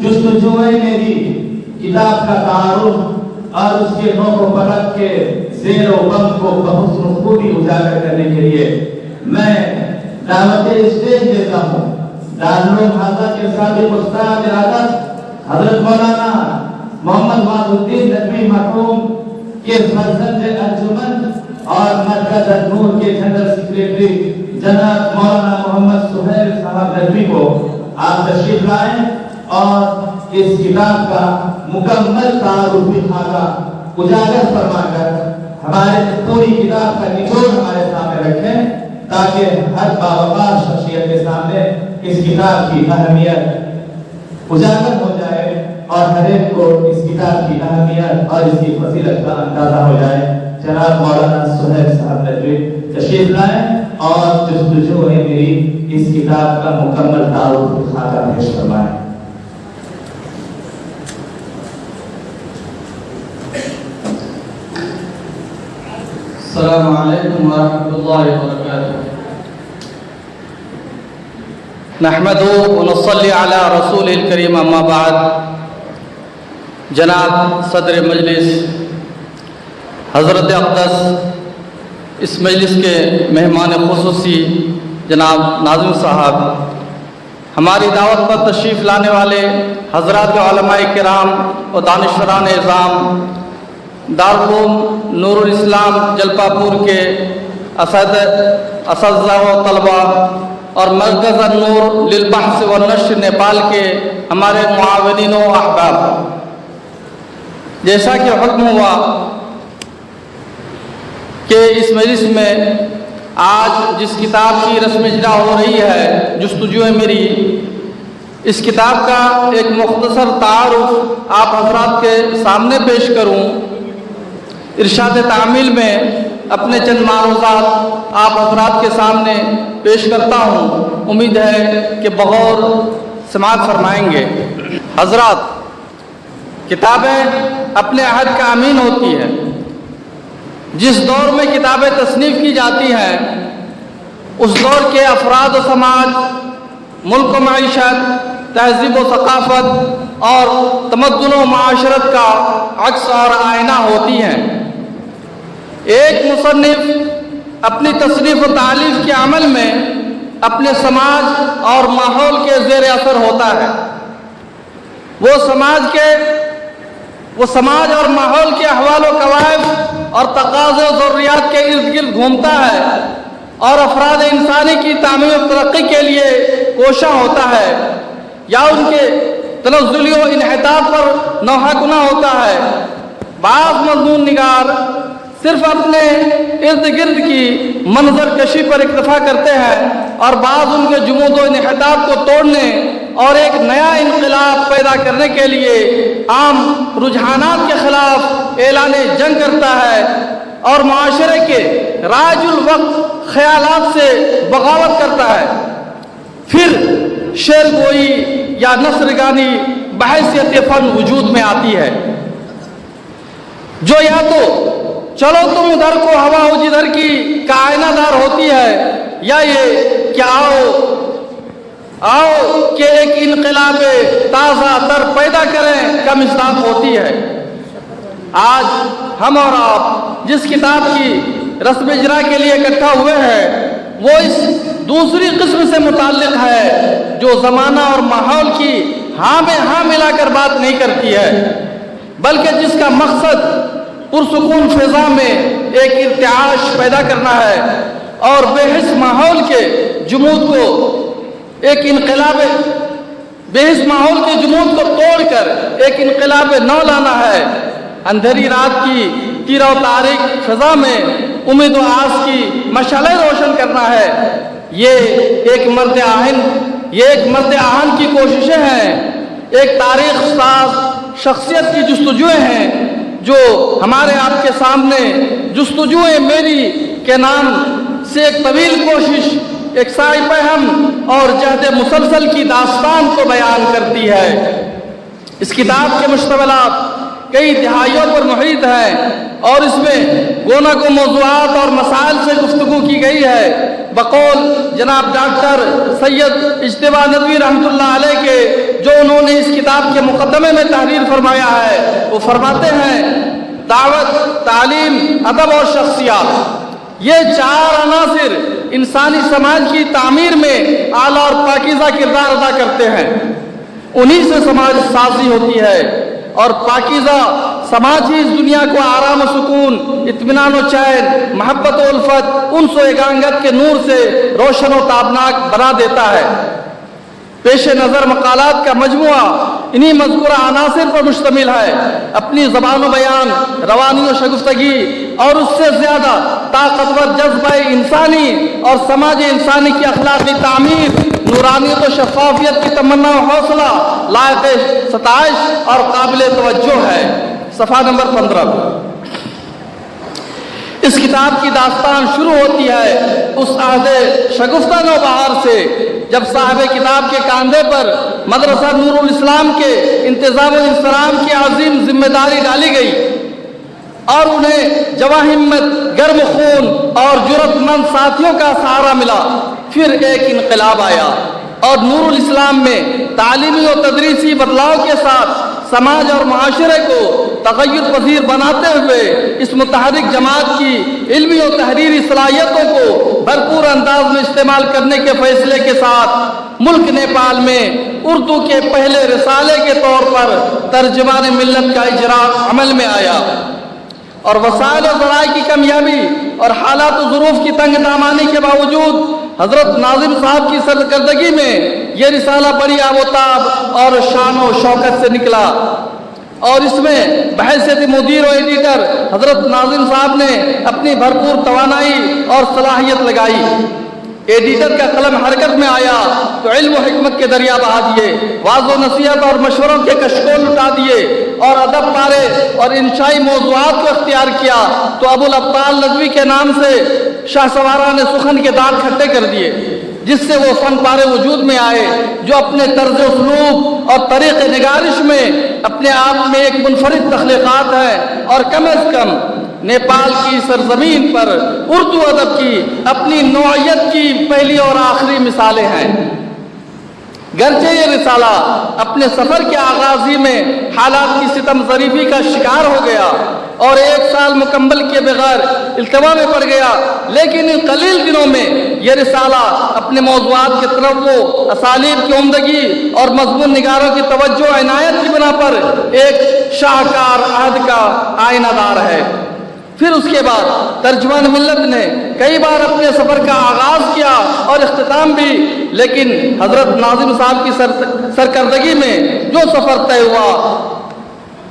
جستجو میری کتاب کا تعارف اور اس کے نوک و پلک کے زیر و بم کو بحسن خوبی اجاگر کرنے کے لیے میں دعوت اسٹیج دیتا ہوں دارالعلوم حاضہ کے سابق استاد ارادت حضرت مولانا محمد معاذ الدین ندوی مرحوم کے فرزند انجمن اور مرکز نور کے جنرل سیکریٹری جناب مولانا محمد سہیل صاحب ندوی کو آپ تشریف لائیں اور اس کتاب کا مکمل تعارفی خاکہ اجاگر فرما کر ہمارے پوری کتاب کا نچوڑ ہمارے سامنے رکھیں تاکہ ہر باوقار شخصیت کے سامنے اس کتاب کی اہمیت اجاگر ہو جائے اور ہر ایک کو اس کتاب کی اہمیت اور اس کی فضیلت کا اندازہ ہو جائے۔ جناب مولانا سہیل صاحب ندوی تشریف لائیں اور جستجو ہے میری اس کتاب کا مکمل تعارف خاکہ پیش فرمائیں۔ السلام علیکم ورحمۃ اللہ وبرکاتہ۔ نحمدہ ونصلی علی رسول الکریم اما بعد۔ جناب صدر مجلس، حضرت اقدس اس مجلس کے مہمان خصوصی جناب ناظم صاحب، ہماری دعوت پر تشریف لانے والے حضرات علماء کرام اور دانشوران اعظام، دارالعلوم نور الاسلام جلپا پور کے اساتذہ و طلباء اور مرکز النور للبحث والنشر نیپال کے ہمارے معاونین و احباب، جیسا کہ حکم ہوا کہ اس مجلس میں آج جس کتاب کی رسم اجرا ہو رہی ہے جستجو میری، اس کتاب کا ایک مختصر تعارف آپ حضرات کے سامنے پیش کروں۔ ارشاد تعمیل میں اپنے چند معروضات آپ حضرات کے سامنے پیش کرتا ہوں، امید ہے کہ بغور سماعت فرمائیں گے۔ حضرات، کتابیں اپنے عہد کا امین ہوتی ہیں۔ جس دور میں کتابیں تصنیف کی جاتی ہیں اس دور کے افراد و سماج، ملک و معیشت، تہذیب و ثقافت اور تمدن و معاشرت کا عکس اور آئینہ ہوتی ہیں۔ ایک مصنف اپنی تصنیف و تالیف کے عمل میں اپنے سماج اور ماحول کے زیر اثر ہوتا ہے۔ وہ سماج اور ماحول کے احوال و قوائف اور تقاضے و ضروریات کے ارد گرد گھومتا ہے اور افراد انسانی کی تعمیر و ترقی کے لیے کوشاں ہوتا ہے یا ان کے تنزلی و انحطاط پر نوحہ گنا ہوتا ہے۔ بعض مضمون نگار صرف اپنے ارد گرد کی منظر کشی پر اکتفا کرتے ہیں اور بعض ان کے جمود و انحطاط کو توڑنے اور ایک نیا انقلاب پیدا کرنے کے لیے عام رجحانات کے خلاف اعلان جنگ کرتا ہے اور معاشرے کے رائج الوقت خیالات سے بغاوت کرتا ہے۔ پھر شعر گوئی یا نثر گانی بحیثیت فن وجود میں آتی ہے، جو یا تو چلو تم ادھر کو ہوا ہو جدھر کی کا آئینہ دار ہوتی ہے، یا یہ کہ آؤ کہ ایک انقلاب تازہ تر پیدا کریں کا مصداق ہوتی ہے۔ آج ہم اور آپ جس کتاب کی رسم اجرا کے لیے اکٹھا ہوئے ہیں وہ اس دوسری قسم سے متعلق ہے جو زمانہ اور ماحول کی ہاں میں ہاں ملا کر بات نہیں کرتی ہے، بلکہ جس کا مقصد پرسکون فضا میں ایک ارتعاش پیدا کرنا ہے اور بے حس ماحول کے جمود کو توڑ کر ایک انقلاب نو لانا ہے۔ اندھیری رات کی تیرہ و تاریک فضا میں امید و آس کی مشعلیں روشن کرنا ہے۔ یہ ایک مرد آہن کی کوششیں ہیں، ایک تاریخ ساز شخصیت کی جستجویں ہیں جو ہمارے آپ کے سامنے جستجوئے میری کے نام سے ایک طویل کوشش، ایک سائے پہم اور جہد مسلسل کی داستان کو بیان کرتی ہے۔ اس کتاب کے مشتملات کئی دہائیوں پر محیط ہیں اور اس میں گونا گو موضوعات اور مسائل سے گفتگو کی گئی ہے۔ بقول جناب ڈاکٹر سید اجتبیٰ ندوی رحمۃ اللہ علیہ کے، جو انہوں किताब के मुकदमे में तहरीर फरमाया है। वो फरमाते हैं दावत, तालीम, अदब और शख्सियत, ये चार अनासिर इंसानी समाज की तामीर में आला और पाकीज़ा किरदार अदा करते हैं। उन्हीं से समाज साजी होती है और पाकीज़ा समाज ही इस दुनिया को आराम सुकून, इत्मीनान व चैन, मोहब्बत व उल्फत, उन्स व एकांगत के नूर से रोशन व ताबनाक बना देता है। पेश नज़र मकालात का मजमुआ इन्हीं मज़कूरा अनासिर पर मुश्तमिल है। अपनी ज़बान व बयान, रवानी व शगुफ्तगी और उससे ज़्यादा ताकतवर जज्बा इंसानी और समाज इंसानी की अखलाकी तामीर, नूरानियत व शफ़ाफियत की तमन्ना व हौसला लायक सताइश और काबिल तवज्जो है। सफ़ा नंबर 15। इस किताब की दास्तान शुरू होती है उस आहद शगुफ्ता नौबहार से जब साहिब किताब के कांधे पर मदरसा नूरुल इस्लाम के इंतज़ाम व इंसराम की अजीम जिम्मेदारी डाली गई और उन्हें जवां हिम्मत, गर्म खून और जुर्रतमंद साथियों का सहारा मिला। फिर एक इनकलाब आया और नूरुल इस्लाम में तालीमी और तदरीसी बदलाव के साथ समाज और माशरे को तगय्युर पजीर बनाते हुए इस मुतहरिक जमात की इल्मी और तहरीरी सलाहियतों को भरपूर अंदाज में इस्तेमाल करने के फैसले के साथ मुल्क नेपाल में उर्दू के पहले रिसाले के तौर पर तर्जुमान मिल्लत का इजरा अमल में आया और वसाइल और ज़राए की कमियाबी और हालात और ज़ुरूफ की तंग दामानी के बावजूद हज़रत नाज़िम साहब की सरकर्दगी में ये रिसाला बड़ी आबोताब और शान व शौकत से निकला और इसमें बहैसियत मुदीर और एडिटर हज़रत नाज़िम साहब ने अपनी भरपूर तवानाई और सलाहियत लगाई। एडिटर का कलम हरकत में आया तो इल्म व हिकमत के दरिया बहा दिए, वाज़ व नसीहत और मशवरों के कशकोल लुटा दिए और अदब पारे और इंशाई मौज़ूआत को इख्तियार किया तो अबुल अब्ताल नदवी के नाम से शाहसवारा ने सुखन के दाग खट्टे कर दिए, जिससे वो फन पारे वजूद में आए जो अपने तर्ज उसलूब और तरीक़े निगारिश में अपने आप में एक मुनफरिद तख्लीक़ात है और कम अज़ कम नेपाल की सरजमीन पर उर्दू अदब की अपनी नौइयत की पहली और आखिरी मिसालें हैं। गरचे ये रिसाला अपने सफ़र के आगाज़ी में हालात की सितम ज़रीफ़ी का शिकार हो गया और 1 साल मुकम्मल किए बगैर इल्तवा में पड़ गया, लेकिन इन कलील दिनों में यह रिसाला अपने मौज़ूआत के तनव्वु, असालीब की उम्दगी और मज़मून निगारों की तवज्जो इनायत की बिना पर एक शाहकार अहद का आईनादार है। फिर उसके बाद तर्जुमान मिल्लत ने कई बार अपने सफ़र का आगाज़ किया और इख्तिताम भी, लेकिन हज़रत नाज़िम साहब की सरकर्दगी में जो सफ़र तय हुआ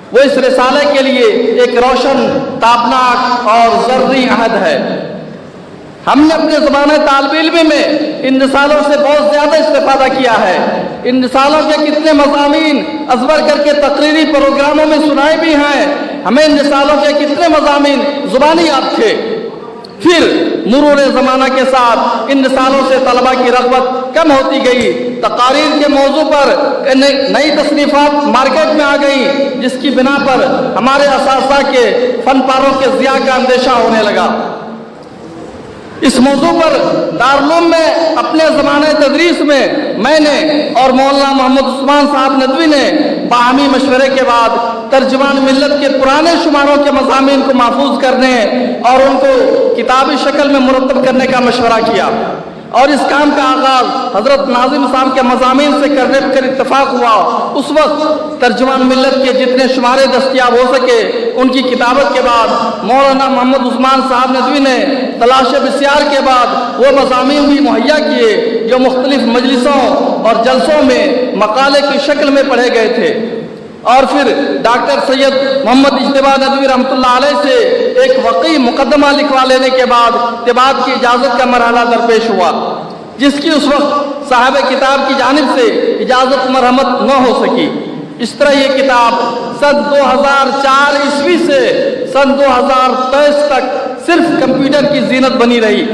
वो इस रिसाले के लिए एक रोशन, ताबनाक और ज़र्री अहद है। हमने अपने ज़माने तालिब इल्म में इन रिसालों से बहुत ज़्यादा इस्तेफ़ादा किया है। इन रिसालों के कितने मज़ामीन अज़बर करके तकरीरी प्रोग्रामों में सुनाए भी हैं। हमें इन रिसालों के कितने मज़ामीन ज़ुबानी याद थे। फिर मुरूर ज़माना के साथ इन रिसालों से तलबा की रग़बत कम होती गई। तकारीर के मौजू पर नई तसनीफ़ात मार्केट में आ गई, जिसकी बिना पर हमारे असासा के फ़नपारों के ज़िया का अंदेशा होने लगा। इस मौजू पर दारुल में अपने ज़माने तदरीस में मैंने और मौलाना मोहम्मद उस्मान साहब नदवी ने बाहमी मशवरे के बाद तर्जुमान मिल्लत के पुराने शुमारों के मज़ामीन को महफूज करने और उनको किताबी शक्ल में मुरतब करने का मशवरा किया और इस काम का आगाज़ हज़रत नाज़िम साहब के मज़ामीन से करने पर इत्तफाक़ हुआ। उस वक्त तर्जुमान मिल्लत के जितने शुमारे दस्तियाब हो सके उनकी किताबत के बाद मौलाना मोहम्मद उस्मान साहब नदवी ने तलाश बिस्यार के बाद वो मज़ामीन भी मुहैया किए जो मुख्तलिफ मजलिसों और जलसों में मकाले की शक्ल में पढ़े गए थे। और फिर डॉक्टर सैयद मोहम्मद इज्तिबा नदवी रहमतुल्लाह अलैह से एक वक़ी मुकदमा लिखवा लेने के बाद तिबात की इजाज़त का मरहला दरपेश हुआ, जिसकी उस वक्त साहिब किताब की जानिब से इजाज़त मरहमत न हो सकी। इस तरह ये किताब सन 2004 ईस्वी से सन 2023 तक सिर्फ कंप्यूटर की जीनत बनी रही।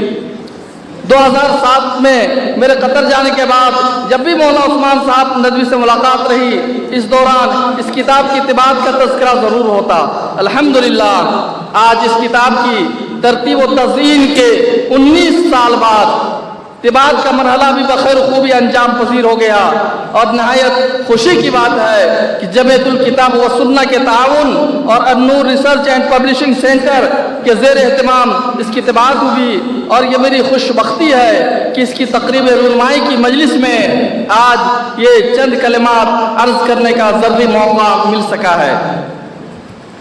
2007 में मेरे कतर जाने के बाद जब भी मौलाना उस्मान साहब नदवी से मुलाकात रही, इस दौरान इस किताब की तिबात का तज़किरा ज़रूर होता। अल्हम्दुलिल्लाह आज इस किताब की तरतीब व तज़यीन के 19 साल बाद طباعت کا مرحلہ بھی بخیر خوبی انجام پذیر ہو گیا، اور نہایت خوشی کی بات ہے کہ جمعیت الکتاب و سنہ کے تعاون اور النور ریسرچ اینڈ پبلشنگ سینٹر کے زیر اہتمام اس کی طباعت ہوئی، اور یہ میری خوش بختی ہے کہ اس کی تقریب رونمائی کی مجلس میں آج یہ چند کلمات عرض کرنے کا ضروری موقع مل سکا ہے۔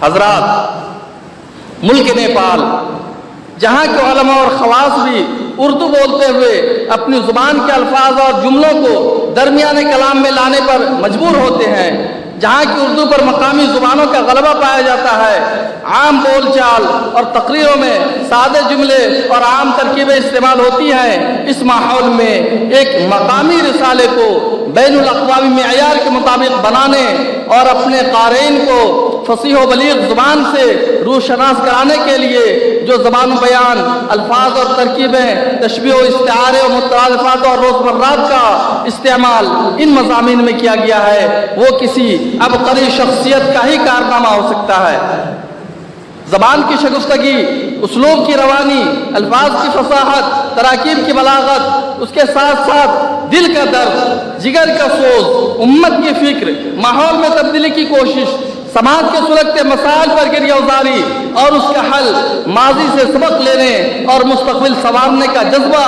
حضرات، ملک نیپال جہاں کے علماء اور خواص بھی اردو بولتے ہوئے اپنی زبان کے الفاظ اور جملوں کو درمیانے کلام میں لانے پر مجبور ہوتے ہیں، جہاں کی اردو پر مقامی زبانوں کا غلبہ پایا جاتا ہے، عام بول چال اور تقریروں میں سادے جملے اور عام ترکیبیں استعمال ہوتی ہیں، اس ماحول میں ایک مقامی رسالے کو بین الاقوامی معیار کے مطابق بنانے اور اپنے قارئین کو فصیح و بلیغ زبان سے روشناس کرانے کے لیے جو زبان و بیان، الفاظ اور ترکیبیں، تشبیہ و استعارے و مترادفات اور روزمرات کا استعمال ان مضامین میں کیا گیا ہے، وہ کسی عبقری شخصیت کا ہی کارنامہ ہو سکتا ہے۔ زبان کی شگفتگی، اسلوب کی روانی، الفاظ کی فصاحت، تراکیب کی بلاغت، اس کے ساتھ ساتھ دل کا درد، جگر کا سوز، امت کی فکر، ماحول میں تبدیلی کی کوشش، سماج کے سلگتے مسائل پر گریہ گزاری اور اس کا حل، ماضی سے سبق لینے اور مستقبل سنوارنے کا جذبہ،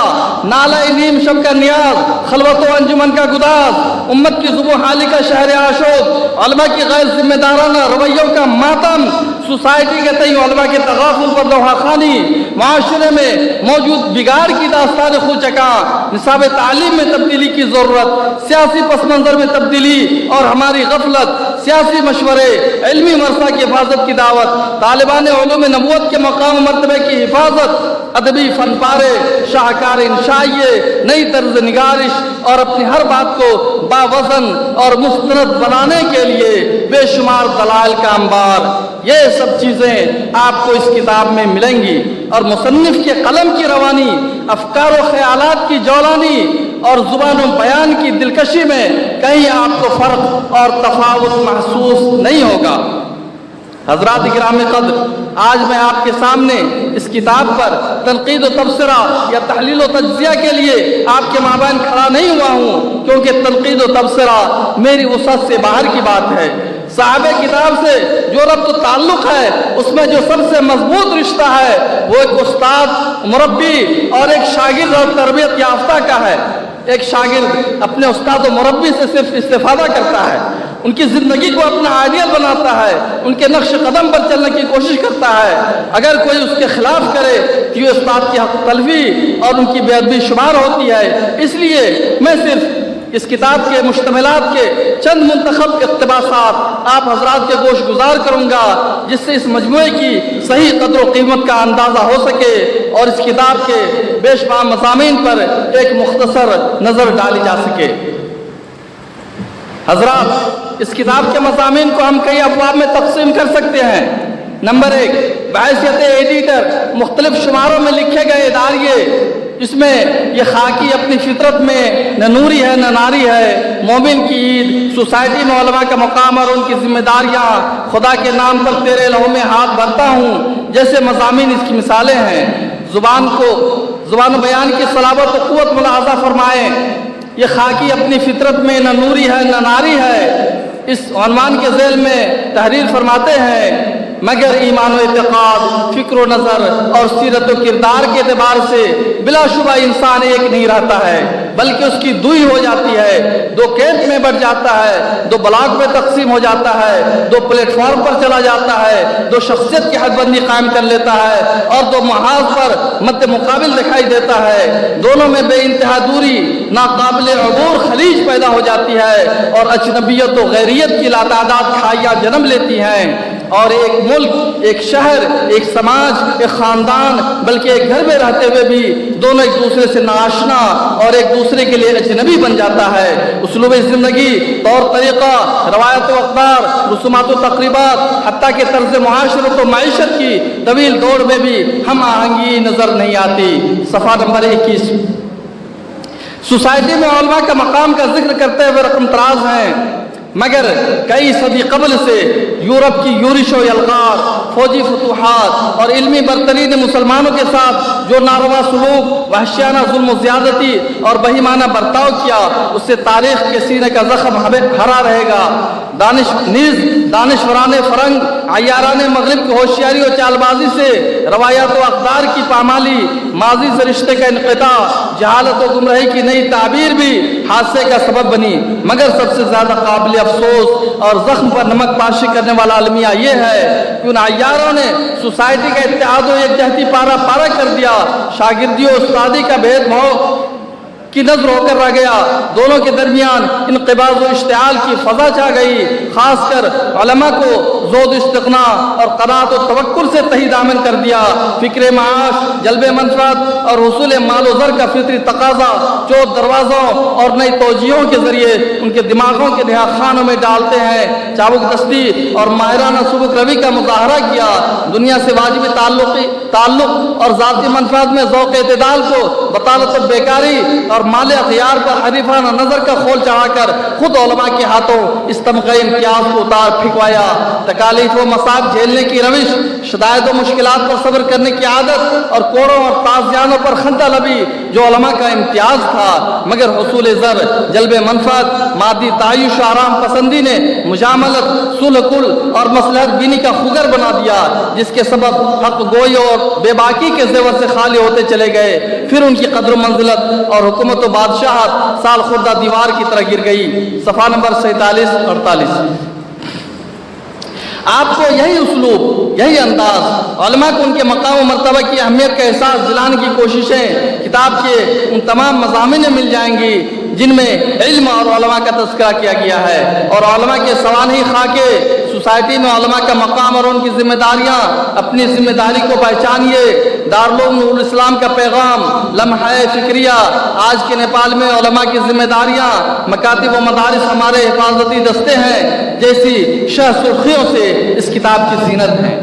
نالہ نیم شب کا نیاز، خلوت و انجمن کا گداز، امت کی ذوب و حالی کا شہر عاشق، علماء کی غیر ذمہ دارانہ رویوں کا ماتم، سوسائٹی کے تئیں علماء کے تغافل پر لوحہ خوانی، معاشرے میں موجود بگاڑ کی داستان خوچکا، نصاب تعلیم میں تبدیلی کی ضرورت، سیاسی پس منظر میں تبدیلی اور ہماری غفلت، سیاسی مشورے، علمی ورثہ کی حفاظت کی دعوت، طالبان علوم نبوت کے مقام و مرتبے کی حفاظت، ادبی فن پارے، شاہکار انشائیے، نئی طرز نگارش اور اپنی ہر بات کو باوزن اور مستند بنانے کے لیے بے شمار دلائل کا انبار، یہ سب چیزیں آپ کو اس کتاب میں ملیں گی، اور مصنف کے قلم کی روانی، افکار و خیالات کی جولانی اور زبان و بیان کی دلکشی میں کہیں آپ کو فرق اور تفاوت محسوس نہیں ہوگا۔ حضرات گرامی قدر، آج میں آپ کے سامنے اس کتاب پر تنقید و تبصرہ یا تحلیل و تجزیہ کے لیے آپ کے مابین کھڑا نہیں ہوا ہوں، کیونکہ تنقید و تبصرہ میری وسعت سے باہر کی بات ہے۔ صاحب کتاب سے جو ربط و تعلق ہے، اس میں جو سب سے مضبوط رشتہ ہے، وہ ایک استاد، مربی اور ایک شاگرد اور تربیت یافتہ کا ہے۔ ایک شاگرد اپنے استاد و مربی سے صرف استفادہ کرتا ہے، ان کی زندگی کو اپنا آئیڈیل بناتا ہے، ان کے نقش قدم پر چلنے کی کوشش کرتا ہے۔ اگر کوئی اس کے خلاف کرے تو یہ استاد کی حق تلفی اور ان کی بے ادبی شمار ہوتی ہے۔ اس لیے میں صرف اس کتاب کے مشتملات کے چند منتخب اقتباسات آپ حضرات کے گوش گزار کروں گا، جس سے اس مجموعے کی صحیح قدر و قیمت کا اندازہ ہو سکے اور اس کتاب کے بے شمار مضامین پر ایک مختصر نظر ڈالی جا سکے۔ حضرات، اس کتاب کے مضامین کو ہم کئی ابواب میں تقسیم کر سکتے ہیں۔ نمبر 1، بحیثیت ایڈیٹر مختلف شماروں میں لکھے گئے اداریے، جس میں یہ خاکی اپنی فطرت میں نہ نوری ہے نہ ناری ہے، مومن کی عید، سوسائٹی میں علماء کا مقام اور ان کی ذمہ داریاں، خدا کے نام پر تیرے لہو میں ہاتھ بھرتا ہوں جیسے مضامین اس کی مثالیں ہیں۔ زبان و بیان کی صلابت و قوت ملاحظہ فرمائیں۔ یہ خاکی اپنی فطرت میں نہ نوری ہے نہ ناری ہے، اس عنوان کے ذیل میں تحریر فرماتے ہیں، مگر ایمان و اعتقاد، فکر و نظر اور سیرت و کردار کے اعتبار سے بلا شبہ انسان ایک نہیں رہتا ہے، بلکہ اس کی دوئی ہو جاتی ہے، دو کیمپ میں بڑھ جاتا ہے، دو بلاک میں تقسیم ہو جاتا ہے، دو پلیٹ فارم پر چلا جاتا ہے، دو شخصیت کی حد بندی قائم کر لیتا ہے اور دو محاذ پر مد مقابل دکھائی دیتا ہے۔ دونوں میں بے انتہا دوری، ناقابل عبور خلیج پیدا ہو جاتی ہے اور اجنبیت و غیریت کی لاتعداد کھائیاں جنم لیتی ہیں، اور ایک ملک، ایک شہر، ایک سماج، ایک خاندان، بلکہ ایک گھر میں رہتے ہوئے بھی دونوں ایک دوسرے سے ناآشنا اور ایک دوسرے کے لیے اجنبی بن جاتا ہے۔ اسلوب زندگی، طور طریقہ، روایت و اقدار، رسومات و تقریبات، حتیٰ کہ طرز معاشرت و معیشت کی طویل دوڑ میں بھی ہم آہنگی نظر نہیں آتی۔ صفحہ نمبر 21۔ سوسائٹی میں علماء کا مقام کا ذکر کرتے ہوئے رقم طراز ہیں، مگر کئی صدی قبل سے یورپ کی یورش و یلغار، फौजी फतूहात और इल्मी बरतरी ने मुसलमानों के साथ जो नारवा सलूक, वहशियाना जुल्म ज़्यादती और बहिमाना बर्ताव किया, उससे तारीख के सीने का जख्म हरा रहेगा। दानिशवरान फरंग, अय्यारान मगरिब की होशियारी और चालबाजी से रवायात व अक़दार की पामाली, माजी से रिश्ते का इनक़िता, जहालत व गुमराही की नई ताबीर भी हादसे का सबब बनी। मगर सबसे ज़्यादा काबिल अफसोस और ज़ख्म पर नमक पाशी करने वाला अलमिया ये है कि उन अय्यारों ने सोसाइटी का इत्तेहाद व एकजहती पारा पारा कर दिया। शागिर्दी और उस्तादी का भेदभाव की नजर होकर रह गया। दोनों के दरमियान इनक़िबाज़ व इश्तिआल की फ़ज़ा छा गई। ख़ासकर उलमा को ज़ोद इस्तिग़ना और क़नाअत व तवक्कुल से तही दामन कर दिया। फ़िक्र माश, जल्ब मनफ़अत और हुसूल माल व ज़र का फितरी तक़ाज़ा चौथ दरवाज़ों और नई तौजीहों के ज़रिए उनके दिमागों के नहाखानों में डालते हैं। चाबुक दस्ती और माहिराना सुबुक रवि का मुज़ाहरा किया। दुनिया से वाजिब ताल्लुक़ और ज़ाती मनफ़अत में ज़ौक़ इत्तिदाल को बतालत बेकारी और माल अख़ियार पर हरीफाना नज़र का खोल चढ़ाकर खुद उलमा के हाथों इस तमग़े इम्तियाज़ को उतार फिकवाया। तकालीफ व मसाब झेलने की रविश, शदायत व मुश्किलात पर सब्र करने की आदत और कोड़ों और ताज़ियानों पर खंता लबी जो उलमा का इम्तियाज़ था। मगर हुसूल ज़र, जल्ब मनफ़अत, मादी तायुश, आराम पसंदी ने मुजामलत, सुलह कुल और मसलहत बीनी का खुगर बना दिया, जिसके सबब हक़ गोई और बेबाकी के ज़ेवर से खाली होते चले गए। फिर उनकी कद्र मंजिलत और हुकूमत व बादशाहत साल खुर्दा दीवार की तरह गिर गई। सफ़ा नंबर 47-48। आपको यही उस्लूब, यही अंदाज उलमा को उनके मकाम व मर्तबा की अहमियत का एहसास दिलाने की कोशिशें किताब के उन तमाम मज़ामिन में मिल जाएंगी जिनमें इल्म और उलमा का तज़किरा किया गया है। और उलमा के सवानही खाके सोसाइटी में उलमा का मकाम और उनकी जिम्मेदारियाँ, अपनी जिम्मेदारी को पहचानिए। दारुल उलूम इस्लाम का पैगाम, लम्हा-ए फ़िक्रिया, आज के नेपाल में उलमा की जिम्मेदारियाँ, मकातिब व मदारिस हमारे हिफाजती दस्ते हैं जैसी शह सुर्खियों से इस किताब की ज़ीनत है।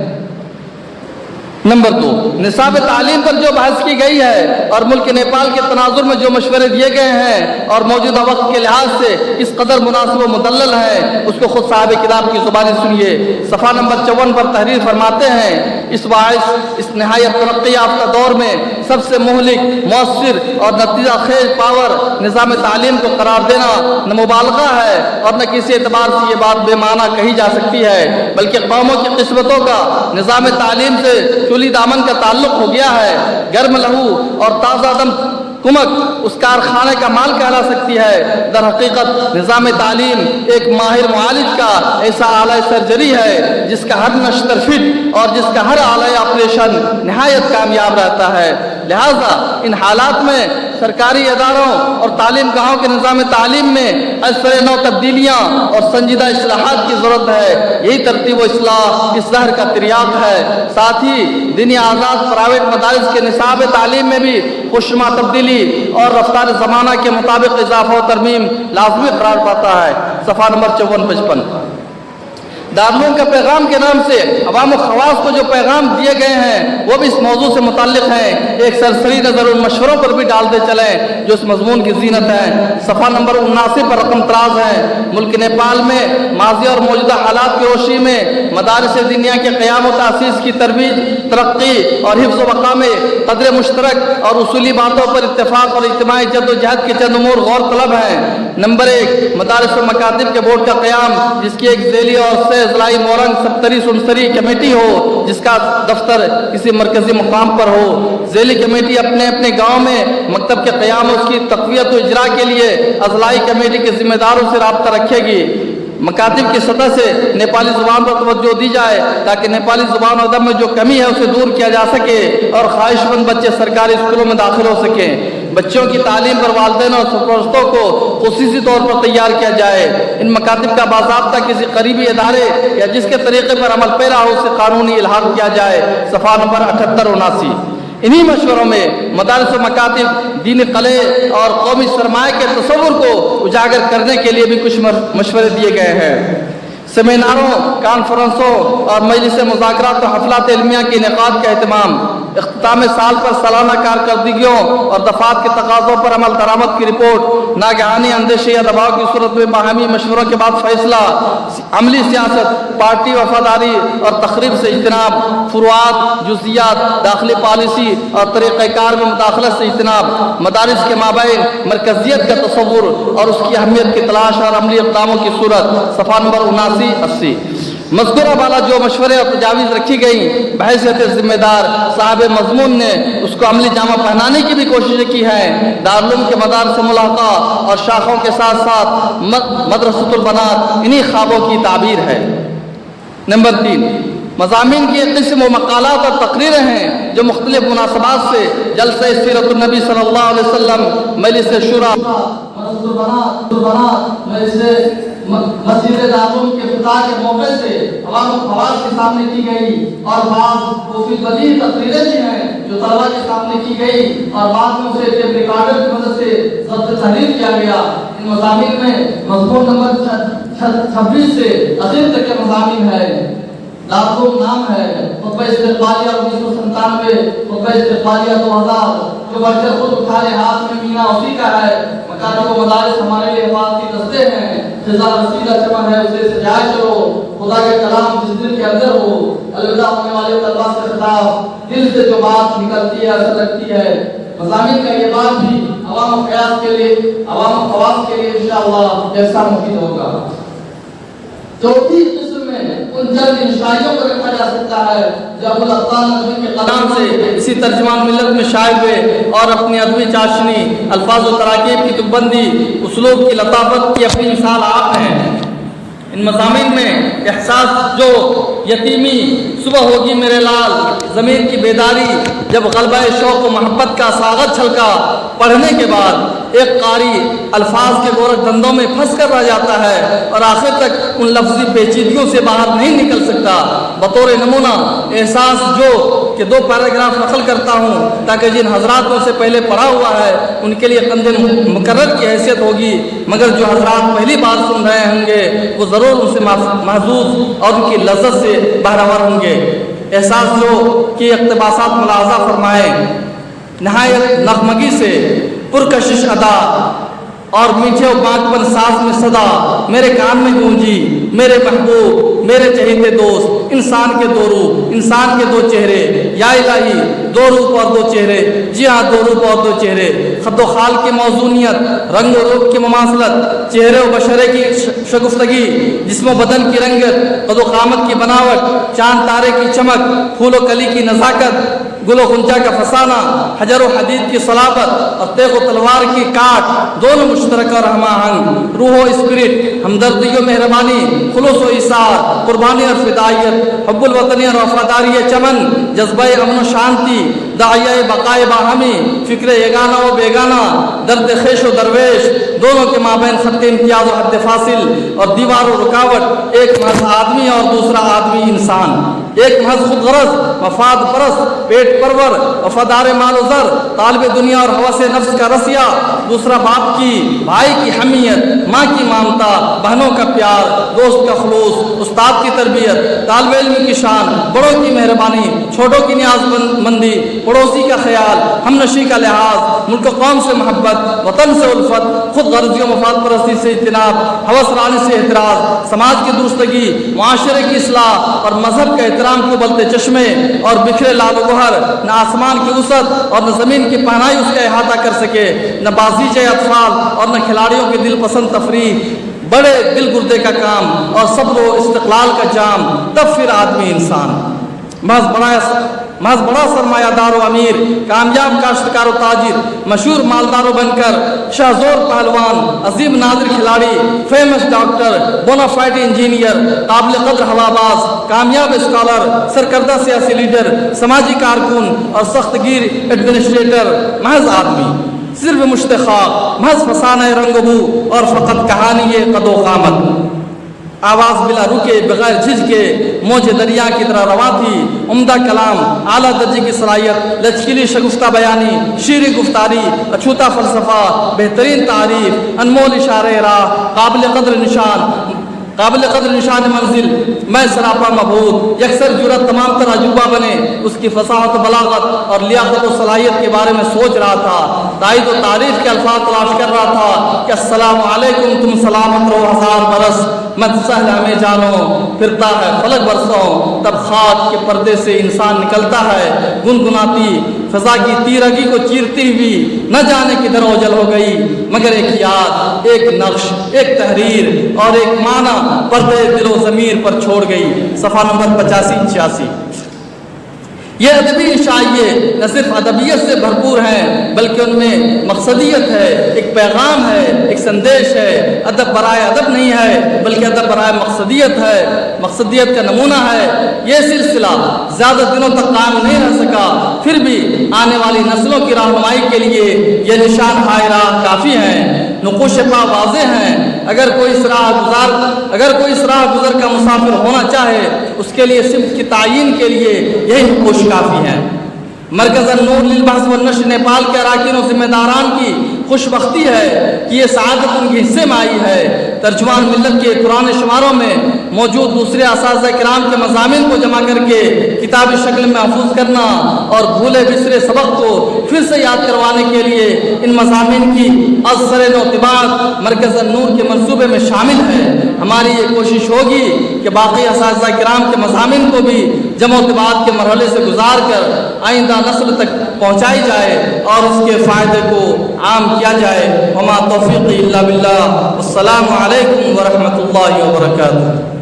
नंबर 2, निसाब तालीम पर जो बहस की गई है और मुल्क नेपाल के तनाजुर में जो मशवरे दिए गए हैं और मौजूदा वक्त के लिहाज से इस कदर मुनासिब व मुदल्लल है, उसको खुद साहिब किताब की ज़ुबानी सुनिए। सफ़ा नंबर 54 पर तहरीर फरमाते हैं, इस बाइस इस नहायत तरक्की याफ्ता दौर में सबसे मुहलिक, मौसर और नतीजा खेज पावर निज़ाम तालीम को करार देना न मुबालगा है और न किसी एतबार से ये बात बेमाना कही जा सकती है, बल्कि कौमों की किस्मतों का निज़ाम तालीम से चुली दामन का ताल्लुक हो गया है। गर्म लहू और ताज़ा दम कुमक उस कारखाने का माल कहला सकती है। दर हकीकत निज़ाम तालीम एक माहिर मुआलिज का ऐसा आला सर्जरी है जिसका हर नश्तर फिट और जिसका हर आला ऑपरेशन नहायत कामयाब रहता है। लिहाजा इन हालात में सरकारी इदारों और तालीम गाहों के निज़ाम तालीम में असर नौ तब्दीलियाँ और संजीदा इस्लाहात की ज़रूरत है। यही तरतीब व इस्लाह इस शहर का तिर्याक है। साथ ही दीनी आज़ाद प्राइवेट मदारिस के निसाब तालीम में भी खुशनुमा तब्दीली और रफ्तार ज़माना के मुताबिक इजाफा और तरमीम लाजमी करार पाता है। सफ़ा नंबर 54-55। दारुल का पैगाम के नाम से अवाम व खवास को जो पैगाम दिए गए हैं वो भी इस मौजू से मुताल्लिक़ हैं। एक सरसरी नज़र उन मशवरों पर भी डालते चलें जो इस मजमून की जीनत है। सफ़ा नंबर 79 पर रकम तराज है। मुल्क नेपाल में माजी और मौजूदा हालात की रोशनी में मदारिस दुनिया के क़याम व तासीस की तरवीज, तरक्की और हिफ्ज़ व बक़ा में क़द्र मुश्तरक और उसूली बातों पर इत्तेफाक और इज्तिमाई जद्दोजहद के चंद उमूर गौर तलब हैं। नंबर 1, मदारिस व मकातिब के बोर्ड का क़याम, जिसकी एक ज़ेली और ज़लाई मोरंग सप्तरी सुनसरी कमेटी हो, जिसका दफ्तर किसी मरकजी मुकाम पर हो। ज़ेली कमेटी अपने अपने गांव में मकतब के क़याम उसकी तक़वियत व इजरा के लिए अज़लाई कमेटी के ज़िम्मेदारों से राब्ता रखेगी। मकातिब की सतह से नेपाली ज़ुबान पर तवज्जो दी जाए ताकि नेपाली ज़ुबान और अदब में जो कमी है उसे दूर किया जा सके और ख्वाहिशमंद बच्चे सरकारी स्कूलों में दाखिल हो सकें। बच्चों की तालीम पर वालिदैन और सरपरस्तों को खुसूसी तौर पर तैयार किया जाए। इन मकातिब का बाज़ाब्ता किसी करीबी इदारे या जिसके तरीक़े पर अमल पैरा हो उसे कानूनी इल्हाक़ किया जाए। सफ़ा नंबर 78-79। इन्हीं मशवरों में मदारिस व मकातिब दीनी क़ले और कौमी सरमाए के तसव्वुर को उजागर करने के लिए भी कुछ मशवरे दिए गए हैं। सेमिनारों, कॉन्फ्रेंसों और मजलिस मुज़ाकरात व हफ़लात इल्मिया के इनेक़ाद का एहतमाम। اختتام साल पर सालाना कारकर्दगियों और दफात के तकाज़ों पर अमल दरामद की रिपोर्ट, नागहानी अंदेशे या दबाव की सूरत में बाहमी मशवरों के बाद फैसला, अमली सियासत, पार्टी वफादारी और तकरीब से इज्तनाब, फुरुआत, जुज़ियात, दाखिली पॉलिसी और तरीक़ाकार में मुदाखलत से इज्तनाब, मदारिस के माबैन मरकज़ियत का तसव्वुर और उसकी अहमियत की तलाश और अमली इक़दामों की सूरत। सफ़ा नंबर 79-80। मज़कूरा वाला जो मशवरे और तजावीज़ रखी गई, बहैसियत ज़िम्मेदार साहब मज़मून ने उसको अमली जामा पहनाने की भी कोशिश की है। दारुल के मदार से मुलाक़ा और शाखों के साथ साथ मदरसतुल बनात इन्हीं ख्वाबों की ताबीर है। नंबर 3, मज़ामीन की एक किस्म व मक़ालात और तकरीरें हैं जो मुख्तलिफ मुनासबात से जलसे सीरतुन नबी सल्लल्लाहु अलैहि वसल्लम, मजलिस शूरा, मस्जिद दारुल के इफ्तिताह के मौके से अवाम खवास के सामने की गई और बाद काफी बड़ी तकरीरें भी हैं जो तलबा के सामने की गई और बाद में उसे टेप रिकॉर्डर की मदद से ज़ब्त तहरीर किया गया। इन मज़ामीन में मज़मून नंबर 26 से 80 तक के मज़ामीन है। दारुल नाम है, खुतबा इस्तिक़बालिया 1997, खुतबा इस्तिक़बालिया 2000, जो बच्चे खुद उठा ले हाथ में मीना उसी का है। मकानी व मदारिस हमारे लिए हिफाज़ती दस्ते हैं। ख़िज़ा रसीदा चमन है, उसे सजाए चलो, खुदा के कलाम जिस दिल के अंदर हो। अलविदा होने वाले तलबा से खिताब, दिल से जो बात निकलती है असर रखती है। मज़ामीन का ये बात भी अवाम क़यास के लिए, अवाम ख़वास के लिए इंशाअल्लाह जैसा मुफीद होगा। चौथी किस्म में उन चंद इंशाइयों को रखा जा सकता है जो अबुल अब्बास नज़वी के कलाम से इसी तर्जुमान मिल्लत में शाये हुए और अपनी अदबी चाशनी, अल्फाज व तराकीब की तुकबंदी, उसलूब की लताफत की अपनी मिसाल आप हैं। इन मज़ामीन में एहसास जो यतीमी सुबह होगी मेरे लाल, ज़मीर की बेदारी जब ग़ल्बा शौक़ व मोहब्बत का सागत छलका, पढ़ने के बाद एक कारी अल्फाज के गोरख दंदों में फंस कर रह जाता है और आखिर तक उन लफ्ज़ी पेचीदगियों से बाहर नहीं निकल सकता। बतौर नमूना एहसास जो कि 2 पैराग्राफ नकल करता हूँ ताकि जिन हजरातों से पहले पढ़ा हुआ है उनके लिए कंदे मुकर्रर की हैसियत होगी, मगर जो हजरात पहली बार सुन रहे होंगे वो ज़रूर उनसे महजूज और उनकी लज्जत से बहरावर होंगे। एहसास जो कि इक़्तिबासात मुलाहज़ा फरमाए, नहायत नगमगी से पुरकशिश अदा और मीठे बागपन साज में सदा मेरे कान में गूंजी, मेरे महबूब मेरे चहेते दोस्त, इंसान के 2 रूप, इंसान के 2 चेहरे, या इलाही 2 रूप और 2 चेहरे, जी हाँ 2 रूप और 2 चेहरे, खद्दो खाल की मौजूनियत, रंग और रूप की मुमासलत, चेहरे व बशरे की शगुफ्तगी, जिस्म बदन की रंगत, कदो कामत की बनावट, चांद तारे की चमक, फूल कली की नज़ाकत, गुलो खुंचा का फसाना, हजर व हदीद की सलाबत और तेग व तलवार की काट, दोनों मुश्तरक और हमाहंग, रूह व स्पिरिट, हमदर्दी व मेहरबानी, खुलूस व इसार, कुर्बानी और फिदायत, हब्बुल वतनी और वफादारी चमन, जज्बा अमन व शांति, दाइया बकाए बाहमी, फिक्र यगाना व बेगाना, दर्द खेश व दरवेश, दोनों के माबैन खत्ते इम्तियाज व हद फासिल और दीवार व रुकावट, एक महज आदमी और दूसरा आदमी इंसान, एक महज खुद गरज मफाद परस्त पेट परवर वफादार माल ज़र तालिब दुनिया और हवस नफ्स का रसिया, दूसरा बाप की भाई की हमीयत, माँ की ममता, बहनों का प्यार, दोस्त का खलूस, उस्ताद की तरबियत, तालिब इल्म की शान, बड़ों की मेहरबानी, छोटों की न्याज़मंदी, पड़ोसी का ख्याल, हमनशी का लिहाज, मुल्क कौम से मोहब्बत, वतन से उल्फत, खुद गर्जी व मफाद परस्ती से इज्तिनाब, हवस रानी से एतराज़, समाज की दुरुस्तगी, मुआशरे की इस्लाह और मजहब का एहतराम के उबलते चश्मे और बिखरे लाल गोहर, न आसमान की वसअत और न ज़मीन की पहनाई उसका अहाता कर सके, न बाजीज अतफाल और न खिलाड़ियों की दिल पसंद तफरीह, बड़े दिल गुर्दे का काम और सब्र व इस्तिक़लाल का जाम, तब फिर आदमी इंसान। महज बड़ा सरमायादार व अमीर, कामयाब काश्तकार व ताजिर, मशहूर मालदार बनकर, शाहजोर पहलवान, अजीम नादिर खिलाड़ी, फेमस डॉक्टर, बोनाफाइड इंजीनियर, काबिल कद्र हवाबाज, कामयाब स्कॉलर, सरकर्दा सियासी लीडर, समाजी कारकुन और सख्तगीर एडमिनिस्ट्रेटर, महज आदमी, सिर्फ मुश्तखाक, महज फसाना रंगबू और फ़कत कहानी कदो कामत। आवाज़ बिला रुके बगैर झिझके मौज दरिया की तरह रवा थी, उम्दा कलाम, आला दर्जे की सलाहियत, लचकीली शगुफ्ता बयानी, शीरी गुफ्तारी, अछूता फ़लसफ़ा, बेहतरीन तारीफ, अनमोल इशारे राह, काबिल कद्र निशान, قابل قدر نشان منزل میں سراپا مبہوت یکسر جرأت تمام تر عجوبہ بنے اس کی فصاحت و بلاغت اور لیاقت و صلاحیت کے بارے میں سوچ رہا تھا، تائید و تعریف کے الفاظ تلاش کر رہا تھا کہ السلام علیکم تم سلامت رہو ہزار برس، مت سہل ہمیں جانو پھرتا ہے فلک برسوں، تب خاک کے پردے سے انسان نکلتا ہے گنگناتی فضا کی تیرگی کو چیرتی ہوئی، نہ جانے کدھر اوجل ہو گئی مگر ایک یاد، ایک نقش، ایک تحریر اور ایک معنی پردے دل و ضمیر پر چھوڑ گئی۔ صفحہ نمبر 85-86۔ یہ ادبی انشائیے نہ صرف ادبیت سے بھرپور ہیں بلکہ ان میں مقصدیت ہے، ایک پیغام ہے، ایک سندیش ہے۔ ادب برائے ادب نہیں ہے بلکہ ادب برائے مقصدیت ہے، مقصدیت کا نمونہ ہے۔ یہ سلسلہ زیادہ دنوں تک قائم نہیں رہ سکا، پھر بھی آنے والی نسلوں کی رہنمائی کے لیے یہ نشان ہائے راہ کافی ہیں، نقوش پا واضح ہیں۔ اگر کوئی اس راہ گزر کا مسافر ہونا چاہے اس کے لیے سمت کی تعین کے لیے یہی نقوش کافی ہیں۔ مرکز النور للبحث والنشر نیپال کے اراکین و ذمہ داران کی خوش بختی ہے کہ یہ سعادت ان کے حصے میں آئی ہے۔ ترجمان ملت کے پرانے شماروں میں موجود دوسرے اساتذہ کرام کے مضامین کو جمع کر کے کتابی شکل میں محفوظ کرنا اور بھولے بسرے سبق کو پھر سے یاد کروانے کے لیے ان مضامین کی ازسر نو طباعت مرکز النور کے منصوبے میں شامل ہے۔ ہماری یہ کوشش ہوگی کہ باقی اساتذہ کرام کے مضامین کو بھی جمع و طباعت کے مرحلے سے گزار کر آئندہ نسل تک پہنچائی جائے اور اس کے فائدے کو عام کیا جائے۔ وما توفیقی الا باللہ، السلام علیکم ورحمۃ اللہ وبرکاتہ۔